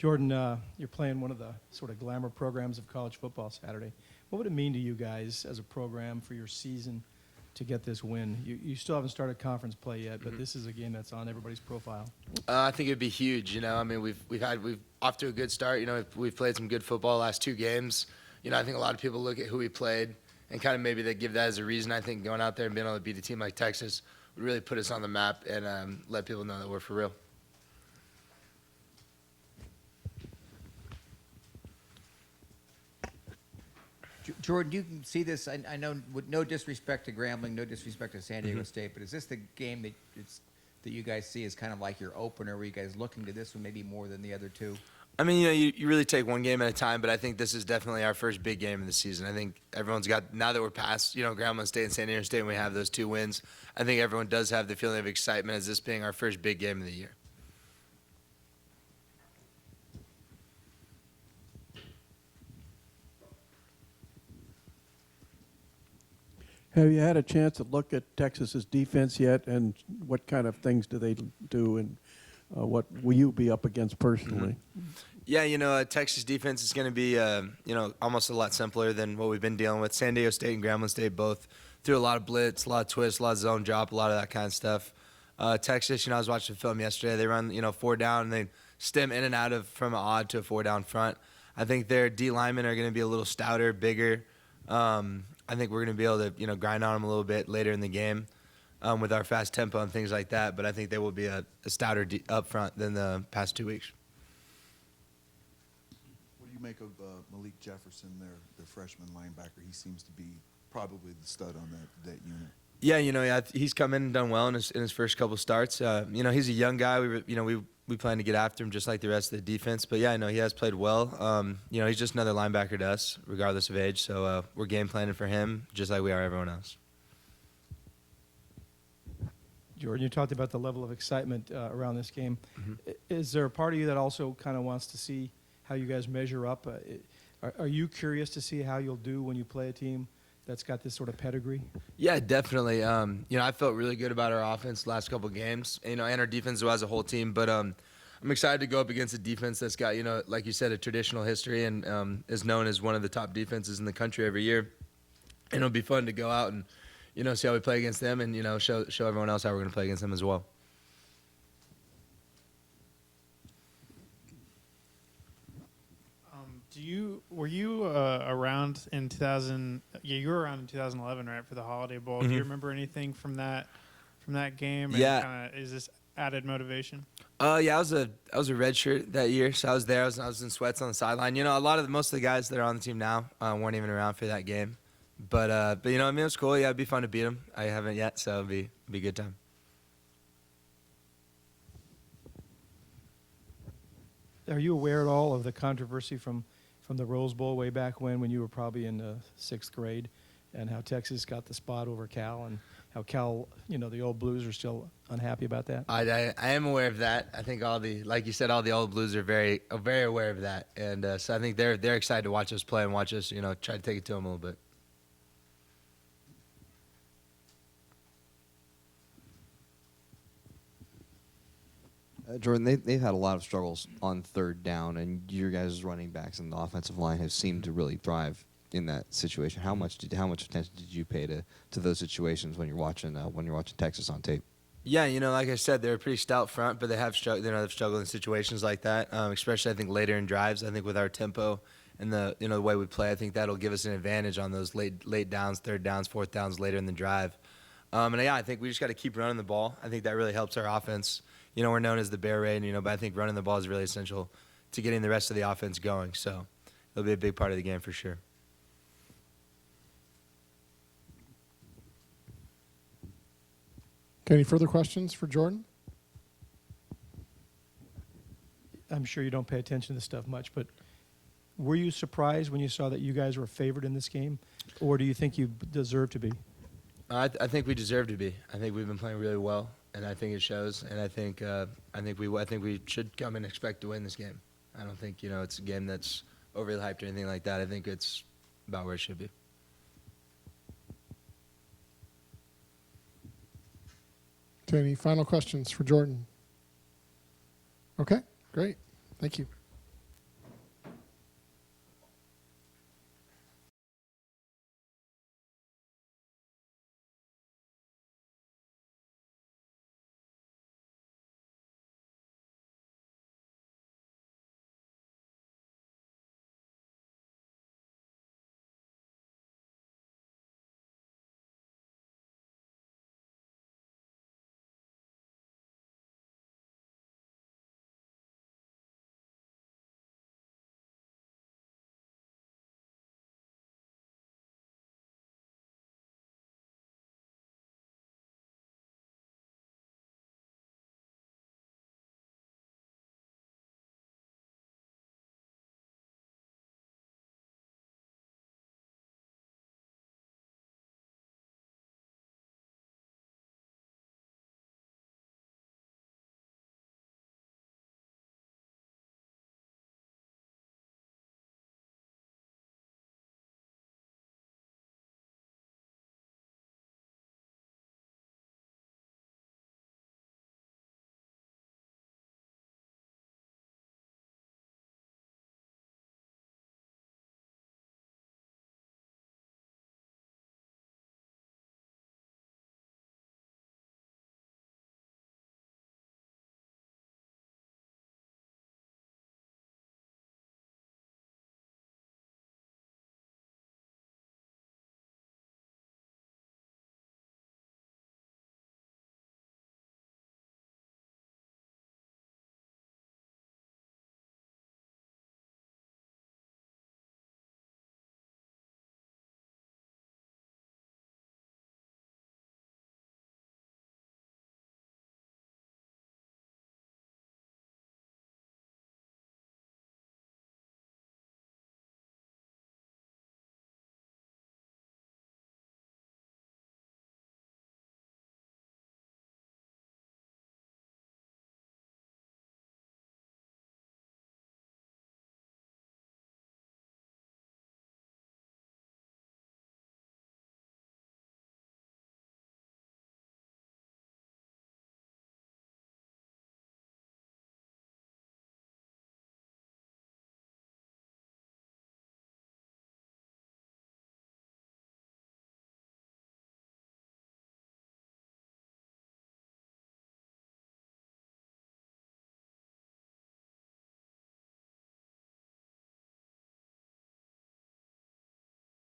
Jordan, you're playing one of the sort of glamour programs of college football Saturday. What would it mean to you guys as a program for your season to get this win? You still haven't started conference play yet, but this is a game that's on everybody's profile. I think it'd be huge. I mean, we've off to a good start. We've played some good football the last two games. I think a lot of people look at who we played and kind of maybe they give that as a reason. I think going out there and being able to beat a team like Texas would really put us on the map and let people know that we're for real. Jordan, you can see this. I know, with no disrespect to Grambling, no disrespect to San Diego State, but is this the game that you guys see as kind of like your opener? Were you guys looking to this one maybe more than the other two? I mean, you really take one game at a time, but I think this is definitely our first big game of the season. I think everyone's got, now that we're past, Grambling State and San Diego State, and we have those two wins, I think everyone does have the feeling of excitement as this being our first big game of the year. Have you had a chance to look at Texas's defense yet, and what kind of things do they do, and what will you be up against personally? Yeah, Texas defense is going to be, almost a lot simpler than what we've been dealing with. San Diego State and Grambling State both threw a lot of blitz, a lot of twists, a lot of zone drop, a lot of that kind of stuff. Texas, I was watching the film yesterday. They run, 4 down, and they stem in and out of from an odd to a 4 down front. I think their D linemen are going to be a little stouter, bigger. I think we're going to be able to, grind on them a little bit later in the game with our fast tempo and things like that. But I think they will be a stouter up front than the past 2 weeks. What do you make of Malik Jefferson, their freshman linebacker? He seems to be probably the stud on that unit. Yeah, he's come in and done well in his first couple starts. He's a young guy. We plan to get after him just like the rest of the defense. But yeah, he has played well. He's just another linebacker to us, regardless of age. So we're game planning for him just like we are everyone else. Jordan, you talked about the level of excitement around this game. Is there a part of you that also kind of wants to see how you guys measure up? Are you curious to see how you'll do when you play a team that's got this sort of pedigree? Yeah, definitely. I felt really good about our offense the last couple of games, and our defense as a whole team. But I'm excited to go up against a defense that's got, like you said, a traditional history and is known as one of the top defenses in the country every year. And it'll be fun to go out and, see how we play against them and, show everyone else how we're going to play against them as well. Were you around in 2000? Yeah, you were around in 2011, right, for the Holiday Bowl. Do you remember anything from that game? Yeah. And is this added motivation? Yeah, I was a red shirt that year, so I was there. I was in sweats on the sideline. Most of the guys that are on the team now weren't even around for that game. But it was cool. Yeah, it'd be fun to beat them. I haven't yet, so it'd be a good time. Are you aware at all of the controversy from the Rose Bowl way back when you were probably in the 6th grade, and how Texas got the spot over Cal, and how Cal, the old Blues are still unhappy about that? I am aware of that. I think like you said, all the old Blues are very aware of that, and so I think they're excited to watch us play and watch us, try to take it to them a little bit. Jordan, they've had a lot of struggles on 3rd down, and your guys' running backs and the offensive line have seemed to really thrive in that situation. How much attention did you pay to those situations when you're watching Texas on tape? Yeah, like I said, they're a pretty stout front, but they have they've struggled in situations like that, especially I think later in drives. I think with our tempo and the the way we play, I think that'll give us an advantage on those late downs, 3rd downs, 4th downs later in the drive. And yeah, I think we just got to keep running the ball. I think that really helps our offense. We're known as the Bear Raid, but I think running the ball is really essential to getting the rest of the offense going. So it'll be a big part of the game for sure. Okay, any further questions for Jordan? I'm sure you don't pay attention to this stuff much, but were you surprised when you saw that you guys were favored in this game, or do you think you deserve to be? I think we deserve to be. I think we've been playing really well, and I think it shows. And I think we should come and expect to win this game. I don't think it's a game that's overly hyped or anything like that. I think it's about where it should be. Okay, any final questions for Jordan? Okay, great. Thank you.